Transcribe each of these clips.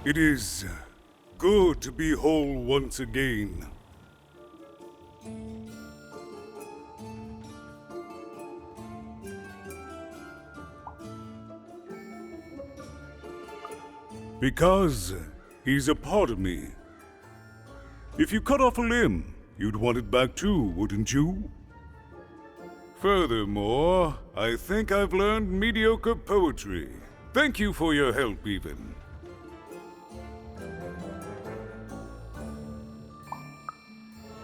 It is good to be whole once again. Because he's a part of me. If you cut off a limb, you'd want it back too, wouldn't you? Furthermore, I think I've learned mediocre poetry. Thank you for your help, even.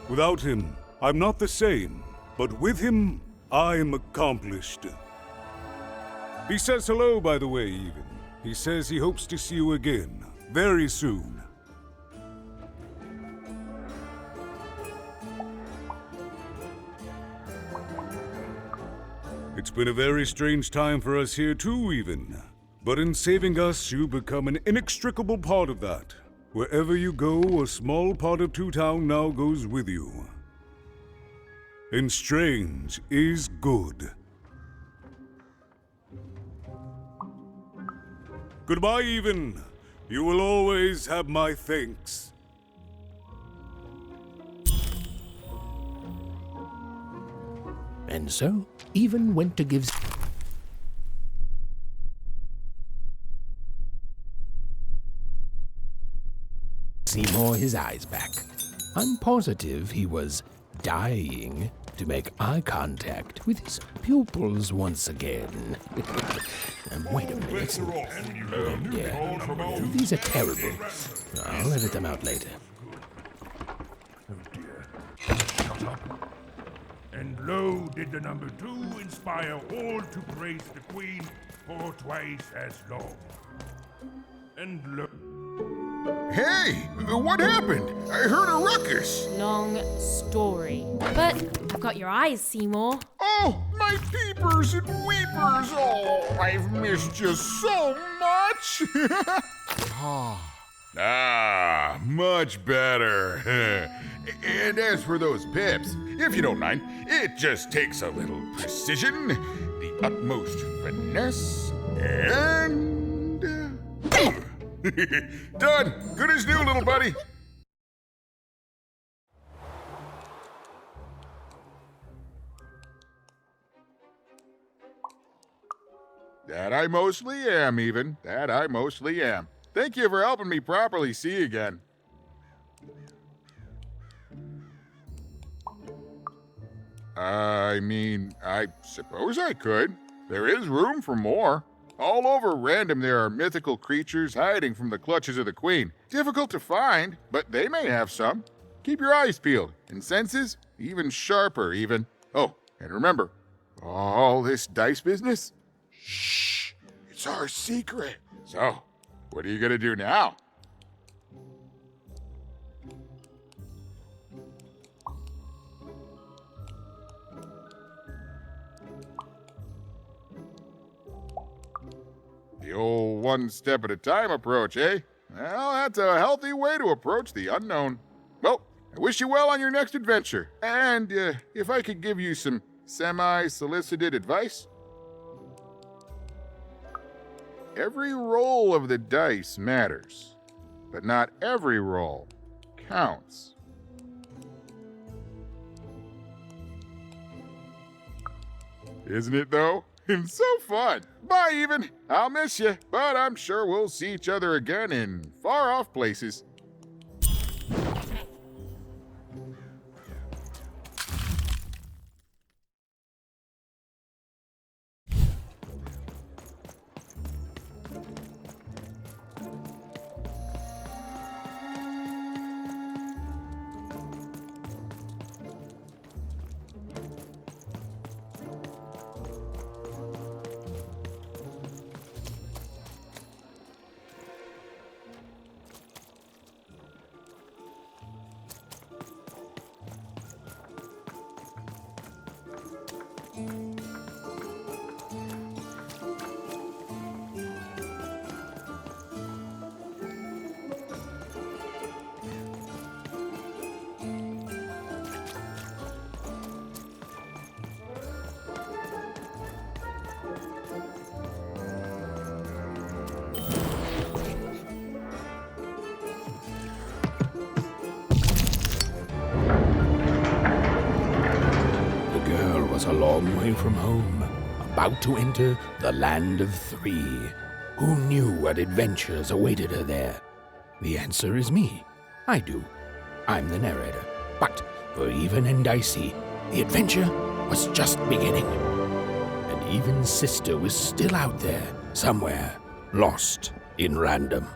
Without him, I'm not the same, but with him, I'm accomplished. He says hello, by the way, even. He says he hopes to see you again, very soon. It's been a very strange time for us here too, even. But in saving us, you become an inextricable part of that. Wherever you go, a small part of Two Town now goes with you. And strange is good. Goodbye, even. You will always have my thanks. And so, Even went to give Seymour his eyes back. I'm positive he was dying to make eye contact with his pupils once again. Wait a minute. These are terrible. I'll edit them out later. Oh dear. Shut up. And lo, did the number 2 inspire all to praise the Queen for twice as long. And lo... Hey! What happened? I heard a ruckus! Long story. But I've got your eyes, Seymour. Oh, my peepers and weepers! Oh, I've missed you so much! Much better. And as for those pips, if you don't mind, it just takes a little precision, the utmost finesse, and... Done! Good as new, little buddy! That I mostly am, even. That I mostly am. Thank you for helping me properly see again. I mean, I suppose I could. There is room for more. All over Random there are mythical creatures hiding from the clutches of the Queen. Difficult to find, but they may have some. Keep your eyes peeled, and senses even sharper, even. Oh, and remember, all this dice business? Shh, it's our secret. So, what are you gonna do now? The old one step at a time approach, eh? Well, that's a healthy way to approach the unknown. Well, I wish you well on your next adventure. And if I could give you some semi-solicited advice. Every roll of the dice matters, but not every roll counts. Isn't it, though? It's so fun. Bye, even. I'll miss you, but I'm sure we'll see each other again in far-off places. The girl was a long way from home, about to enter the land of three. Who knew what adventures awaited her there? The answer is me. I do. I'm the narrator. But for Even and Dicey, the adventure was just beginning. And Even's sister was still out there, somewhere, lost in random.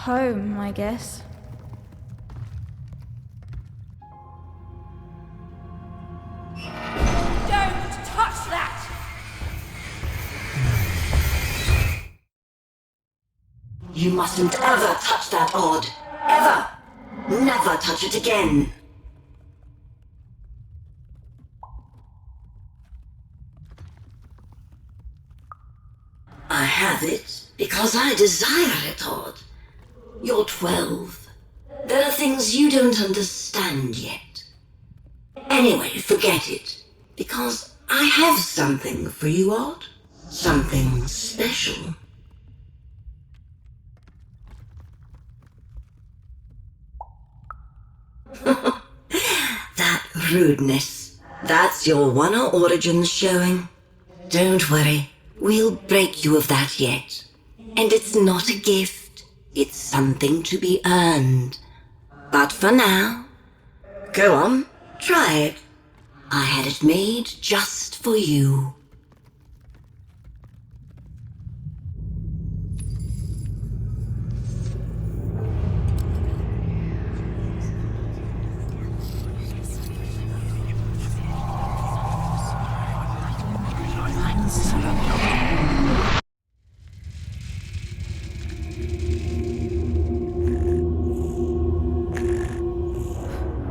Home, I guess. Don't touch that! You mustn't ever touch that odd. Ever! Never touch it again. I have it because I desire it, Odd. You're 12. There are things you don't understand yet. Anyway, forget it. Because I have something for you, Odd. Something special. That rudeness. That's your Wonder Origins showing. Don't worry. We'll break you of that yet. And it's not a gift. It's something to be earned. But for now, go on, try it. I had it made just for you.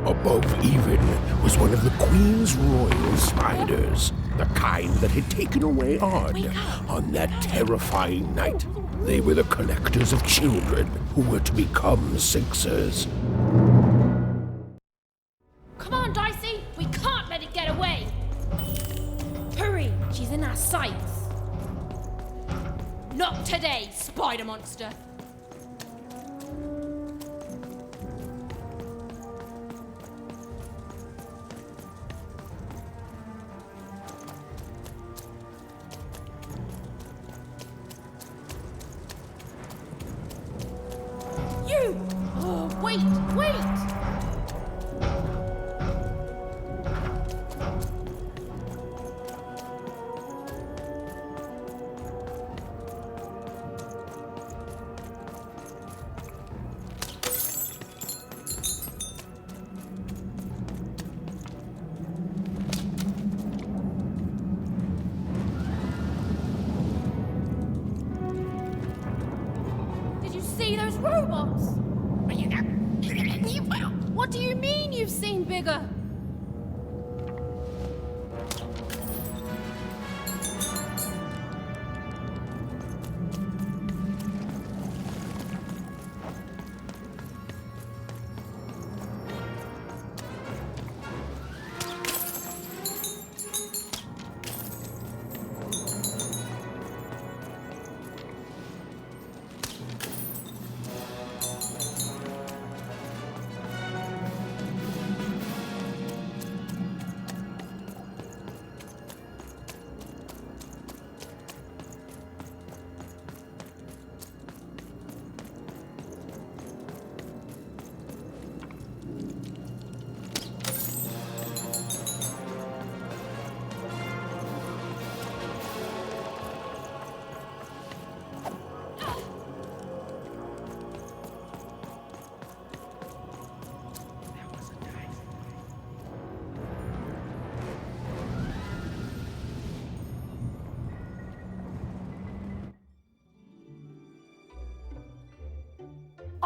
Above Even was one of the Queen's royal spiders, the kind that had taken away Odd on that terrifying night. They were the collectors of children who were to become Sixers. Come on, Dicey! We can't let it get away! Hurry! She's in our sights! Not today, spider monster! You! Oh, wait! Did you see those robots? What do you mean you've seen bigger?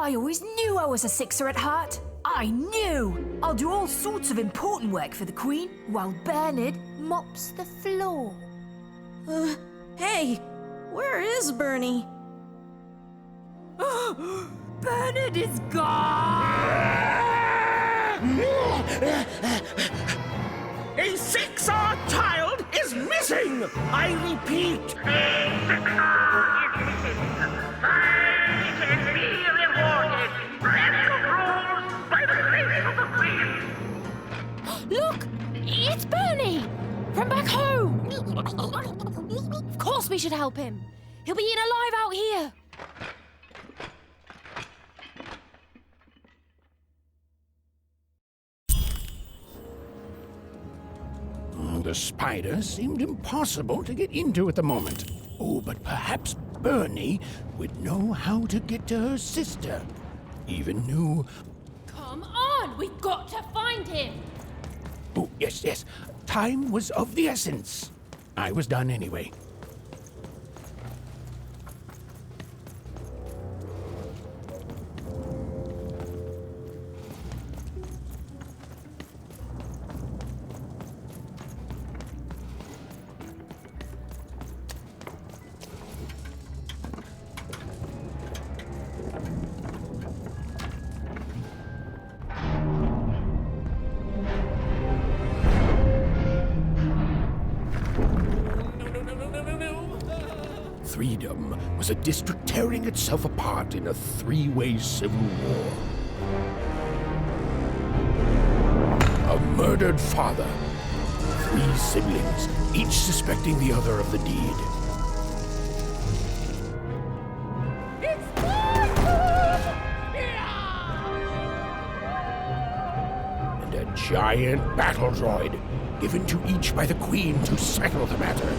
I always knew I was a sixer at heart. I knew! I'll do all sorts of important work for the Queen while Bernard mops the floor. Hey, where is Bernie? Bernard is gone! A six-hour child is missing! I repeat, Look! It's Bernie! From back home! Of course we should help him. He'll be eaten alive out here. The spider seemed impossible to get into at the moment. Oh, but perhaps Bernie would know how to get to her sister. Even knew... Come on! We've got to find him! Oh, yes. Time was of the essence. I was done anyway. Threedom was a district tearing itself apart in a three-way civil war. A murdered father, 3 siblings, each suspecting the other of the deed. And a giant battle droid, given to each by the Queen to settle the matter.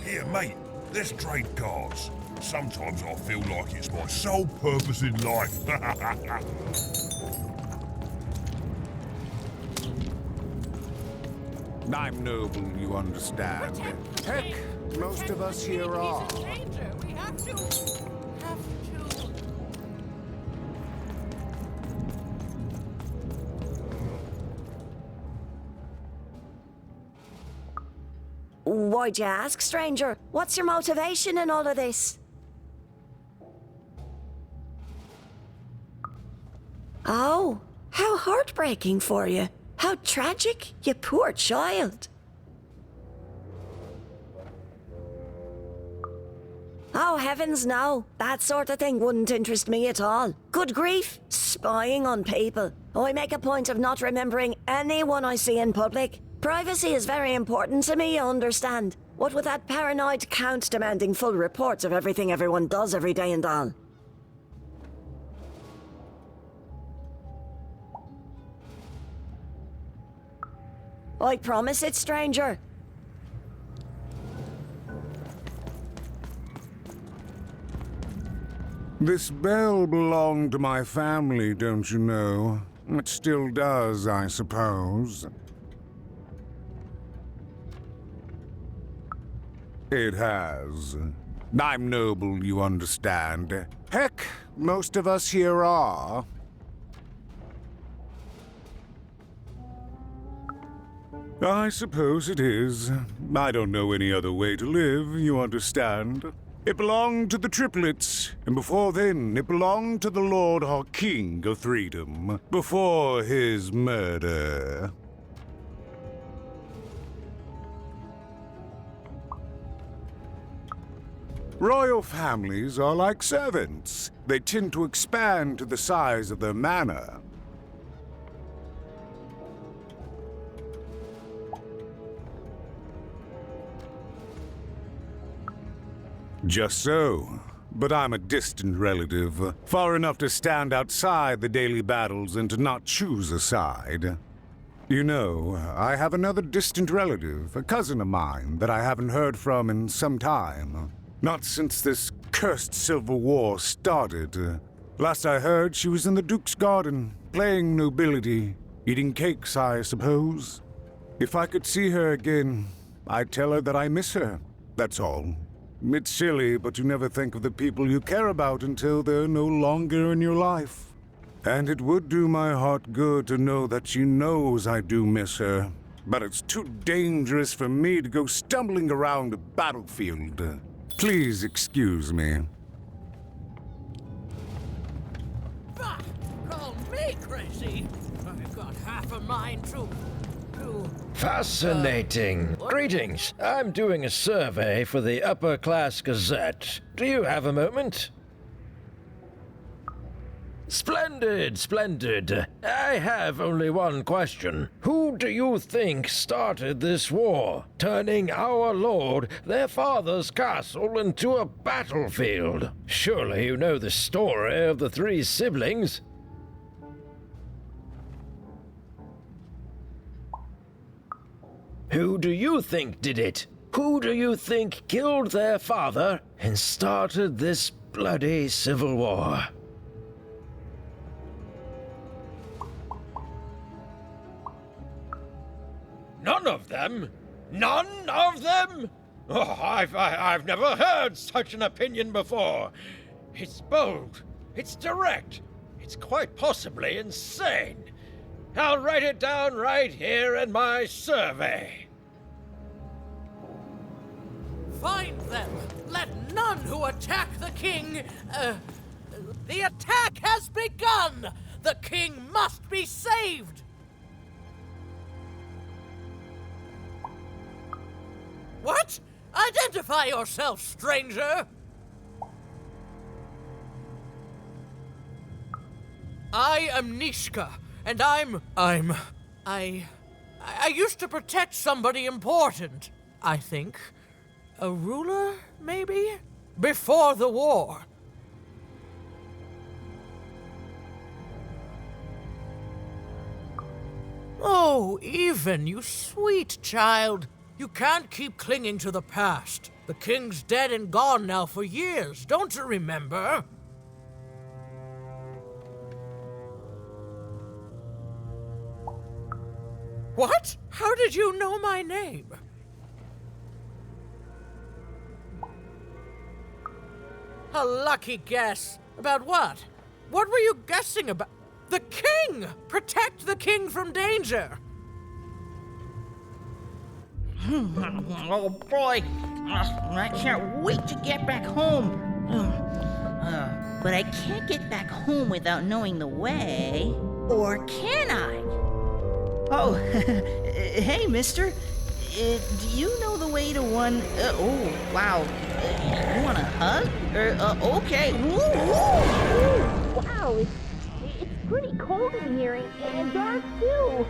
Here, mate, let's trade cards. Sometimes I feel like it's my sole purpose in life. I'm noble, you understand. Heck, most of us here are. Why'd you ask, stranger? What's your motivation in all of this? Oh, how heartbreaking for you. How tragic, you poor child. Oh, heavens no. That sort of thing wouldn't interest me at all. Good grief, spying on people. I make a point of not remembering anyone I see in public. Privacy is very important to me, you understand. What with that paranoid count demanding full reports of everything everyone does every day and all. I promise it, stranger. This bell belonged to my family, don't you know? It still does, I suppose. It has. I'm noble, you understand. Heck, most of us here are. I suppose it is. I don't know any other way to live, you understand. It belonged to the triplets, and before then it belonged to the Lord our King of Threedom, before his murder. Royal families are like servants. They tend to expand to the size of their manor. Just so. But I'm a distant relative, far enough to stand outside the daily battles and to not choose a side. You know, I have another distant relative, a cousin of mine, that I haven't heard from in some time. Not since this cursed Civil War started. Last I heard, she was in the Duke's garden, playing nobility, eating cakes, I suppose. If I could see her again, I'd tell her that I miss her, that's all. It's silly, but you never think of the people you care about until they're no longer in your life. And it would do my heart good to know that she knows I do miss her. But it's too dangerous for me to go stumbling around a battlefield. Please excuse me. Bah! Call me crazy! I've got half a mind to... Fascinating. Greetings. I'm doing a survey for the Upper Class Gazette. Do you have a moment? Splendid, splendid. I have only one question. Who do you think started this war, turning our lord, their father's castle, into a battlefield? Surely you know the story of the three siblings. Who do you think did it? Who do you think killed their father and started this bloody civil war? None of them? None of them? Oh, I've never heard such an opinion before. It's bold. It's direct. It's quite possibly insane. I'll write it down right here in my survey. Find them! Let none who attack the king... The attack has begun! The king must be saved! What? Identify yourself, stranger! I am Nishka, and I used to protect somebody important, I think. A ruler, maybe? Before the war. Oh, Even, you sweet child. You can't keep clinging to the past. The king's dead and gone now for years, don't you remember? What? How did you know my name? A lucky guess. About what? What were you guessing about? The king! Protect the king from danger! Oh boy, I can't wait to get back home. But I can't get back home without knowing the way. Or can I? Oh, hey, mister. Do you know the way to one... oh, wow. You want a hug? Okay. Wow, it's pretty cold in here, and dark, too.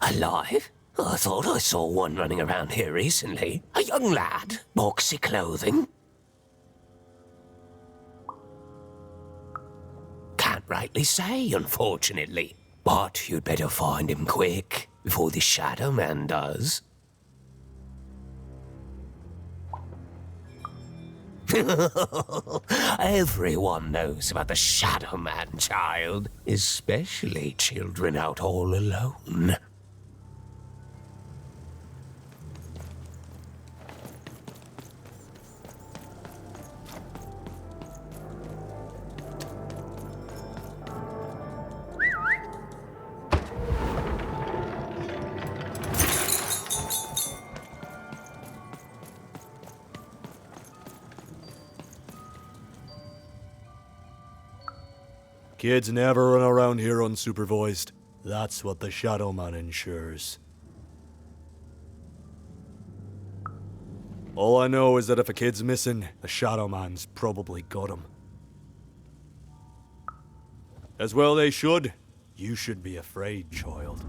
Alive? I thought I saw one running around here recently. A young lad, boxy clothing. Can't rightly say, unfortunately. But you'd better find him quick, before the Shadow Man does. Everyone knows about the Shadow Man, child. Especially children out all alone. Kids never run around here unsupervised. That's what the Shadow Man ensures. All I know is that if a kid's missing, the Shadow Man's probably got him. As well they should. You should be afraid, child.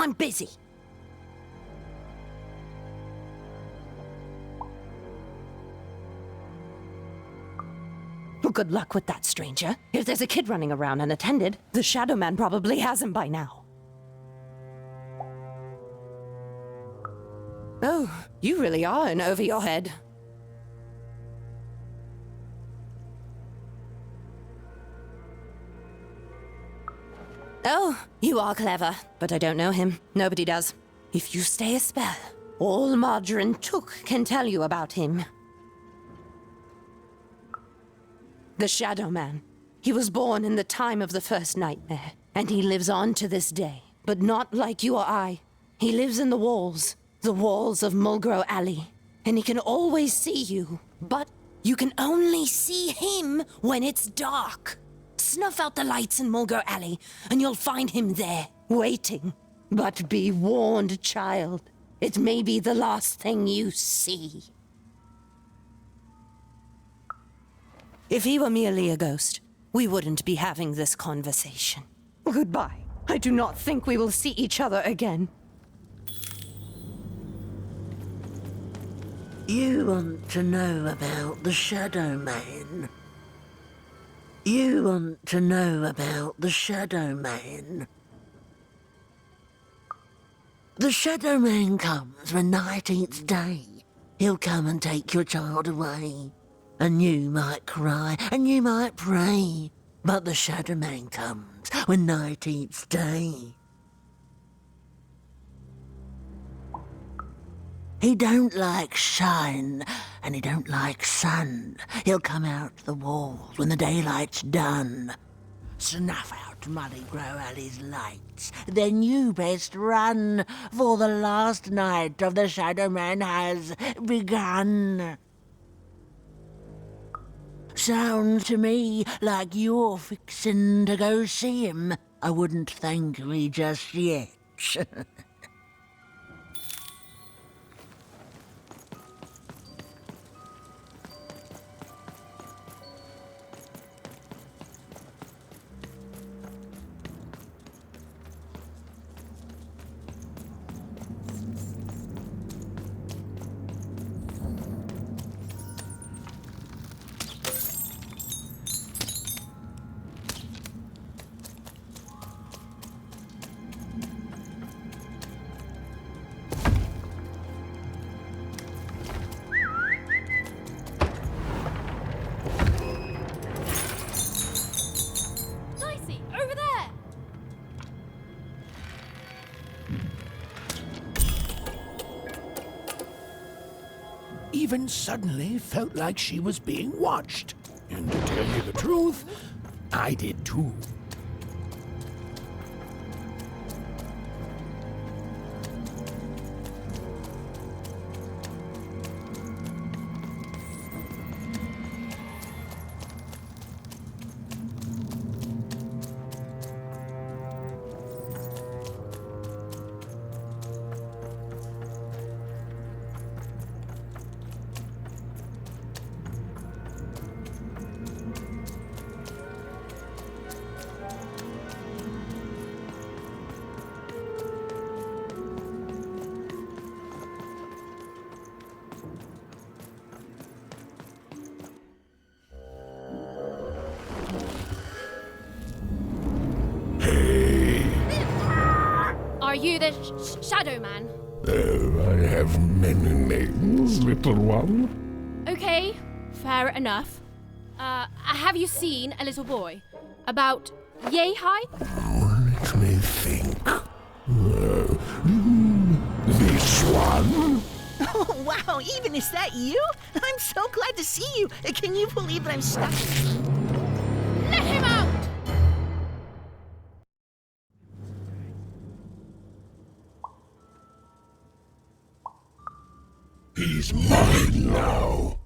I'm busy. Well, good luck with that, stranger. If there's a kid running around unattended, the Shadow Man probably has him by now. Oh, you really are in over your head. Oh, you are clever, but I don't know him. Nobody does. If you stay a spell, all Margarine Took can tell you about him. The Shadow Man. He was born in the time of the first nightmare, and he lives on to this day. But not like you or I. He lives in the walls of Mulgrow Alley, and he can always see you, but you can only see him when it's dark. Snuff out the lights in Mulgrow Alley, and you'll find him there, waiting. But be warned, child. It may be the last thing you see. If he were merely a ghost, we wouldn't be having this conversation. Goodbye. I do not think we will see each other again. You want to know about the Shadow Man? You want to know about the Shadow Man? The Shadow Man comes when night eats day. He'll come and take your child away. And you might cry, and you might pray. But the Shadow Man comes when night eats day. He don't like shine, and he don't like sun. He'll come out the walls when the daylight's done. Snuff out Muddy Grow Alley's lights, then you best run, for the last night of the Shadow Man has begun. Sounds to me like you're fixin' to go see him. I wouldn't thank me just yet. Even suddenly felt like she was being watched. And to tell you the truth, I did too. Are you the Shadow Man? Oh, I have many names, little one. Okay, fair enough. Have you seen a little boy? About yay high? Let me think. This one? Oh, wow, even is that you? I'm so glad to see you. Can you believe that I'm stuck? Let him out! He's mine now.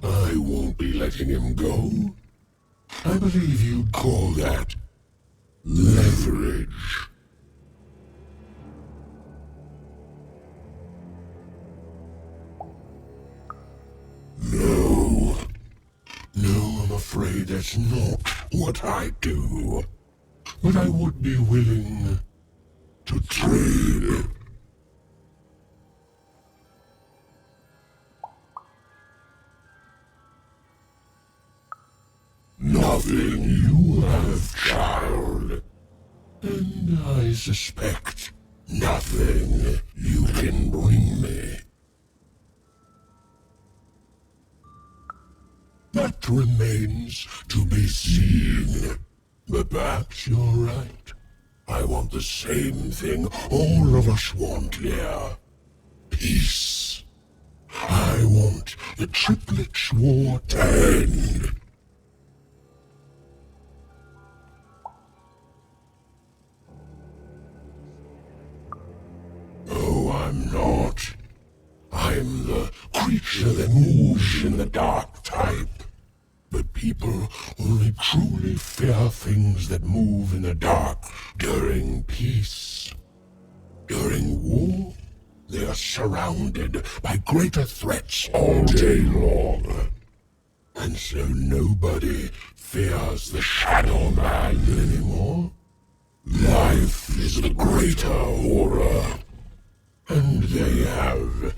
I won't be letting him go. I believe you'd call that leverage. No. No, I'm afraid that's not what I do. But I would be willing to trade suspect nothing you can bring me. That remains to be seen. But perhaps you're right. I want the same thing all of us want here. Peace. I want the Triplets' War to end. No, I'm not. I'm the creature that moves in the dark type. But people only truly fear things that move in the dark during peace. During war, they are surrounded by greater threats all day long. And so nobody fears the Shadow Man anymore. Life is the greater horror. And they have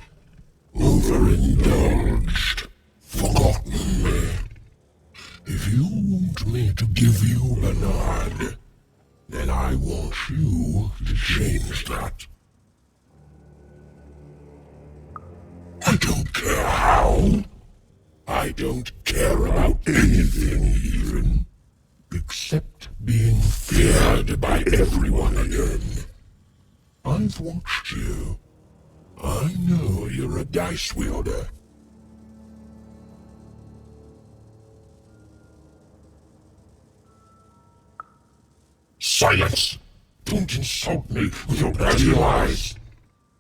overindulged, forgotten me. If you want me to give you Bernard, then I want you to change that. I don't care how. I don't care about anything even, except being feared by everyone again. I've watched you. I know you're a dice wielder. Silence! Don't insult me with your bloody lies!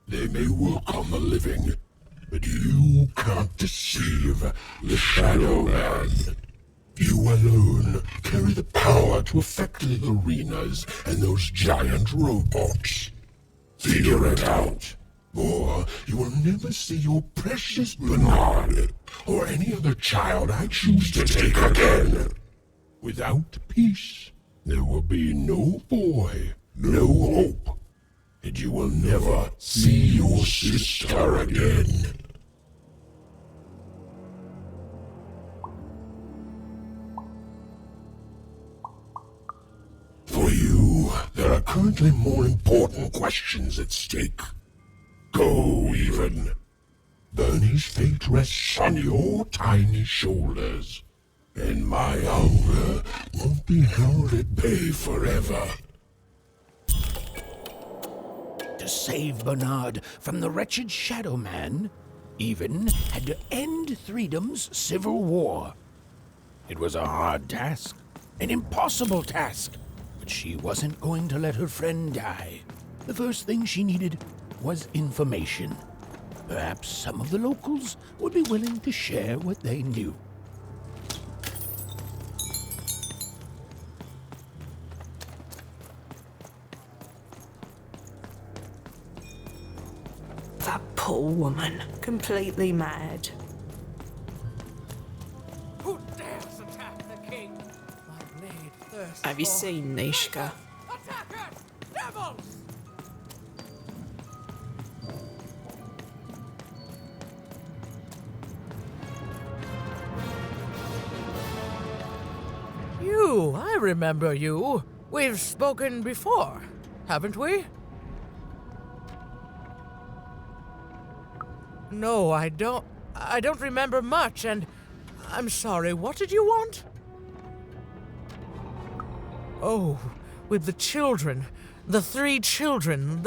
They may work on the living, but you can't deceive the Shadow Man. You alone carry the power to affect the arenas and those giant robots. Figure it out, or you will never see your precious Bernard or any other child I choose to take again. Without peace, there will be no boy, no hope, and you will never see your sister again. For you, there are currently more important questions at stake. Go, even. Bernie's fate rests on your tiny shoulders. And my hunger won't be held at bay forever. To save Bernard from the wretched Shadow Man, Even had to end Threedom's civil war. It was a hard task, an impossible task, but she wasn't going to let her friend die. The first thing she needed was information. Perhaps some of the locals would be willing to share what they knew. That poor woman, completely mad. Who dares attack the king? My blade thirsts Have you for- seen Nishka? Attackers! Devils! You, I remember you. We've spoken before, haven't we? No, I don't remember much, and I'm sorry. What did you want? Oh, with the children. The 3 children.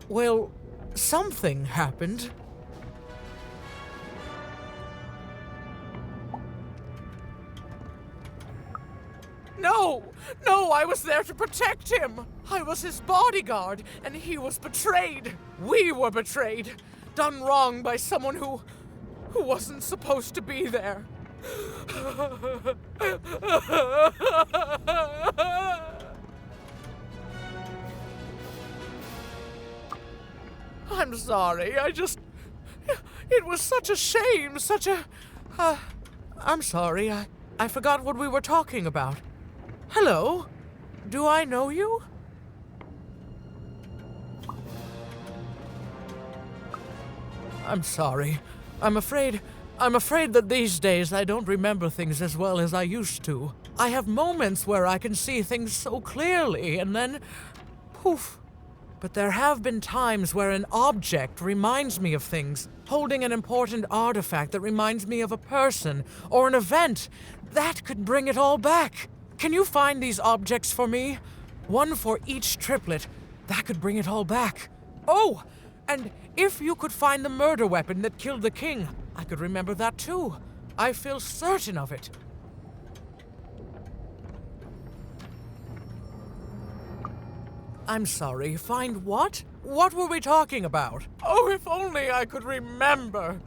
Well, something happened. No, I was there to protect him. I was his bodyguard, and he was betrayed. We were betrayed. Done wrong by someone who wasn't supposed to be there. I'm sorry, it was such a shame, I'm sorry, I forgot what we were talking about. Hello? Do I know you? I'm sorry. I'm afraid that these days I don't remember things as well as I used to. I have moments where I can see things so clearly, and then poof. But there have been times where an object reminds me of things, holding an important artifact that reminds me of a person or an event. That could bring it all back. Can you find these objects for me? One for each triplet. That could bring it all back. Oh, and if you could find the murder weapon that killed the king, I could remember that too. I feel certain of it. I'm sorry, find what? What were we talking about? Oh, if only I could remember.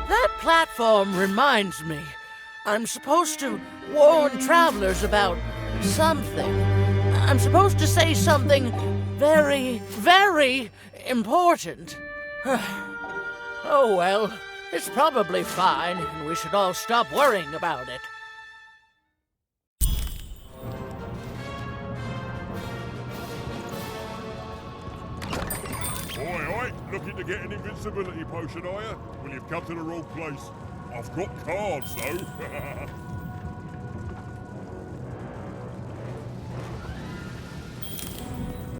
That platform reminds me. I'm supposed to warn travelers about something. I'm supposed to say something very, very important. Oh well, it's probably fine, and we should all stop worrying about it. Oi, looking to get an invincibility potion, are you? Well, you've come to the wrong place. I've got cards, though.